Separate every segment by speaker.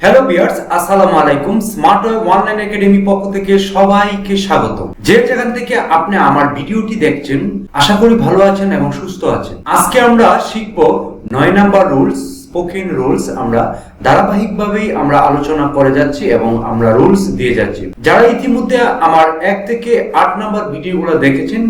Speaker 1: Hello viewers, আসসালামু আলাইকুম। Smart online academy পক্ষ থেকে সবাইকে স্বাগত। যে যেখান থেকে আপনি আমার ভিডিওটি দেখছেন, আশা করি ভালো আছেন এবং সুস্থ আছেন। আজকে আমরা শিখব 9 নাম্বার রুলস, স্পোকেন রুলস। আমরা ধারাবাহিকভাবেই আমরা আলোচনা করে যাচ্ছি এবং আমরা রুলস দিয়ে যাচ্ছি। যারা ইতিমধ্যে আমার 1 থেকে 8 নাম্বার ভিডিওগুলো দেখেছেন,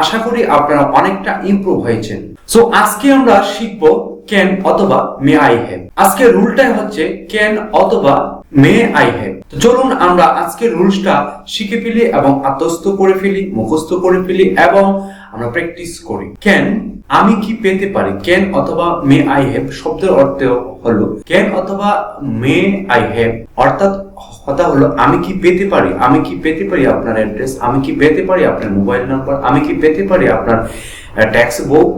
Speaker 1: আশা করি আপনারা অনেকটা ইমপ্রুভ হয়েছেন। সো আজকে আমরা শিখব ক্যান অথবা মে আই হ্যাভ। আজকে রুলটাই হচ্ছে ক্যান অথবা মে আই হ্যাভ। তো চলুন আমরা আজকে রুলসটা শিখে ফেলি এবং আত্মস্থ করে ফেলি, মুখস্থ করে ফেলি এবং আমরা প্র্যাকটিস করি। ক্যান আমি কি পেতে পারি, ক্যান অথবা মে আই হ্যাভ শব্দের অর্থ হলো ক্যান অথবা মে আই হ্যাভ, অর্থাৎ কথা হলো আমি কি পেতে পারি, আমি কি পেতে পারি আপনার অ্যাড্রেস, আমি কি পেতে পারি আপনার মোবাইল নাম্বার, আমি কি পেতে পারি আপনার ট্যাক্স বুক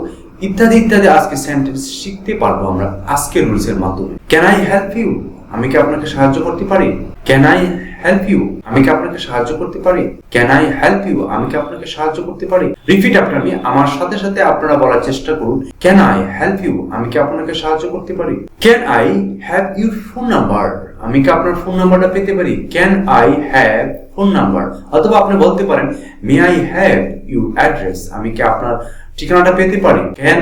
Speaker 1: ইত্যাদি ইত্যাদি। আজকে সেন্টেন্স শিখতে পারবো আমরা আজকে রুলস এর মাধ্যমে। ক্যান আই হেল্প ইউ, আমি কি আপনাকে সাহায্য করতে পারি। ক্যান আই হেল্প ইউ, আমি কি আপনাকে সাহায্য করতে পারি। ক্যান আই হেল্প ইউ, আমি কি আপনাকে সাহায্য করতে পারি। রিপিট আফটার মি, আমার সাথে সাথে আপনারা বলার চেষ্টা করুন। ক্যান আই হেল্প ইউ, আমি কি আপনাকে সাহায্য করতে পারি। Can I have your phone number, আমি কি আপনার ফোন নাম্বারটা পেতে পারি। Can I have phone number. অথবা আপনি বলতে পারেন মে আই হ্যাভ ইউর অ্যাড্রেস, আমি কি আপনার ঠিকানাটা পেতে পারি। Can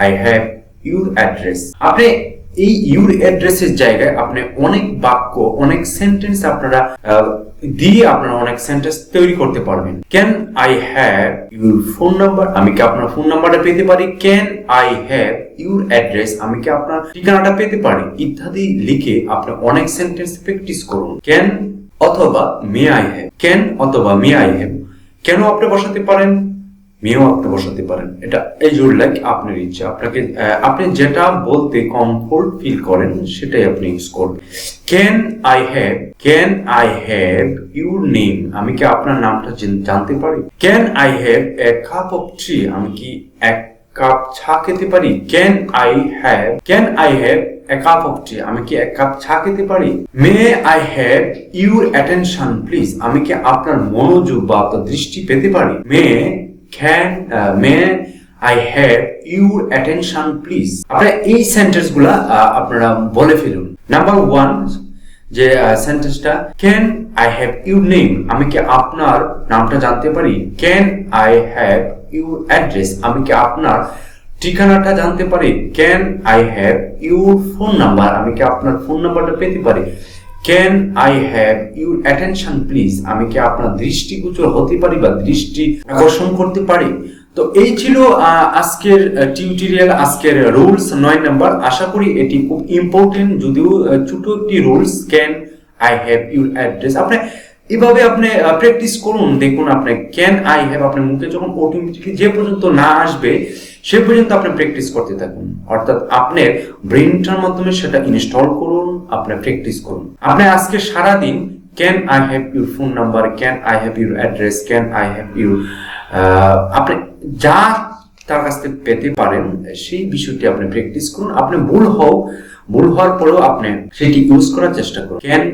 Speaker 1: I have your address. আপনি এই ইউর অ্যাড্রেসের জায়গায় আপনি অনেক বাক্য, অনেক সেন্টেন্স আপনারা দিয়ে আপনারা অনেক সেন্টেন্স তৈরি করতে পারবেন। Can I have your phone number, আমি কি আপনার ফোন নাম্বারটা পেতে পারি। Can I have your address, আমি কি আপনার ঠিকানাটা পেতে পারি ইত্যাদি লিখে আপনি অনেক সেন্টেন্স প্র্যাকটিস করুন। ক্যান অথবা মে আই হ্যাভ, ক্যান অথবা মে আই হ্যাভ। কেন আপনি বসাতে পারেন, মেয়েও আপনি বসাতে পারেন। এটা এই জোর লাইক আপনার ইচ্ছা, আপনাকে আপনি যেটা বলতে কমফোর্ট ফিল করেন সেটাই আপনি ইউজ করবেন। Can I have your name, আমি কি আপনার নামটা জানতে পারি। Can I have a cup of tea, আমি কি এক কাপ চা খেতে পারি। Can I have a cup of tea, আমি কি এক কাপ চা খেতে পারি। May I have your attention please, আমি কি আপনার মনোযোগ বা আপনার দৃষ্টি পেতে পারি। May I have your attention please? আপনারা এই সেন্টেন্স গুলা আপনারা বলে ফেলুন। নাম্বার 1 যে সেন্টেন্সটা, can I have your name, আমি কি আপনার নামটা জানতে পারি। Can I have your address, আমি কি আপনার ঠিকানাটা জানতে পারি। Can I have your phone number, আমি কি আপনার ফোন নাম্বারটা পেতে পারি। Can I have your attention please, আমি কি আপনার দৃষ্টিগোচর হতে পারি বা দৃষ্টি আকর্ষণ করতে পারি। তো এই ছিল আজকের টিউটোরিয়াল, আজকের রুলস 9 নাম্বার। আশা করি এটি খুব ইম্পর্টেন্ট, যদিও ছোট একটি rules. Can I have your address, আপনি এভাবে আপনি প্র্যাকটিস করুন। দেখুন আপনি ক্যান আই হ্যাভ আপনার মুখে যখন অটোমেটিকলি যে পর্যন্ত না আসবে সে পর্যন্ত আপনি প্র্যাকটিস করতে থাকুন। অর্থাৎ আপনার ব্রেনটার মাধ্যমে সেটা ইনস্টল করুন, আপনি প্র্যাকটিস করুন। আপনি আজকে সারা দিন can I have your phone number, can I have your address, can I have your, আপনি যা তার কাছ থেকে পেতে পারেন সেই বিষয়টি আপনি প্র্যাকটিস করুন। আপনি ভুল হওয়ার পরেও আপনি সেটি ইউজ করার চেষ্টা করুন। Can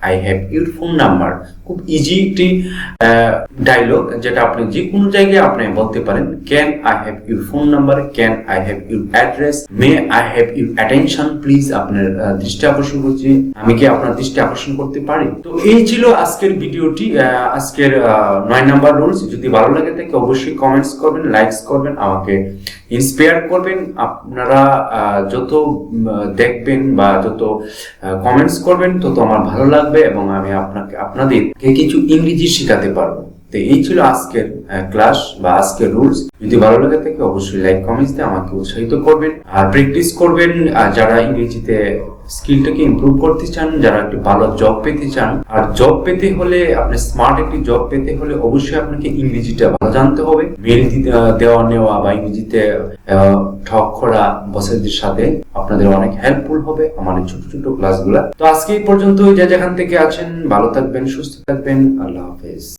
Speaker 1: I have your phone number খুব ইজি একটি ডায়লগ, যেটা আপনি যে কোনো জায়গায় আপনি বলতে পারেন। Can I have your phone number, can I have your address, May I have your attention please, আপনার দৃষ্টি আকর্ষণ করছি, আমি কি আপনার দৃষ্টি আকর্ষণ করতে পারি। তো এই ছিল আজকের ভিডিওটি, আজকের 9 নাম্বার রুলস। যদি ভালো লাগে থাকে অবশ্যই কমেন্টস করবেন, লাইকস করবেন, আমাকে ইন্সপায়ার করবেন। আপনারা যত দেখবেন বা যত কমেন্টস করবেন তত আমার ভালো লাগবে এবং আমি আপনাদেরকে কিছু ইংরেজি শেখাতে পারবো। তো এই ছিল আজকের ক্লাস বা আজকের রুলস। যদি ভালো লাগে থাকে অবশ্যই লাইক কমেন্টস দিয়ে আমাকে উৎসাহিত করবেন আর প্র্যাকটিস করবেন। যারা ইংরেজিতে স্কিলটাকে ইমপ্রুভ করতে চান, যারা একটু ভালো জব পেতে চান, আর জব পেতে হলে আপনি স্মার্ট একটি জব পেতে হলে অবশ্যই আপনাকে ইংরেজিটা ভালো জানতে হবে। মেল দেওয়া নেওয়া বা ইংরেজিতে ঠক করা বসেদের সাথে আপনাদের অনেক হেল্পফুল হবে আমাদের ছোট ছোট ক্লাসগুলা। তো আজকে এই পর্যন্ত, যেখান থেকে আছেন ভালো থাকবেন, সুস্থ থাকবেন। আল্লাহ হাফেজ।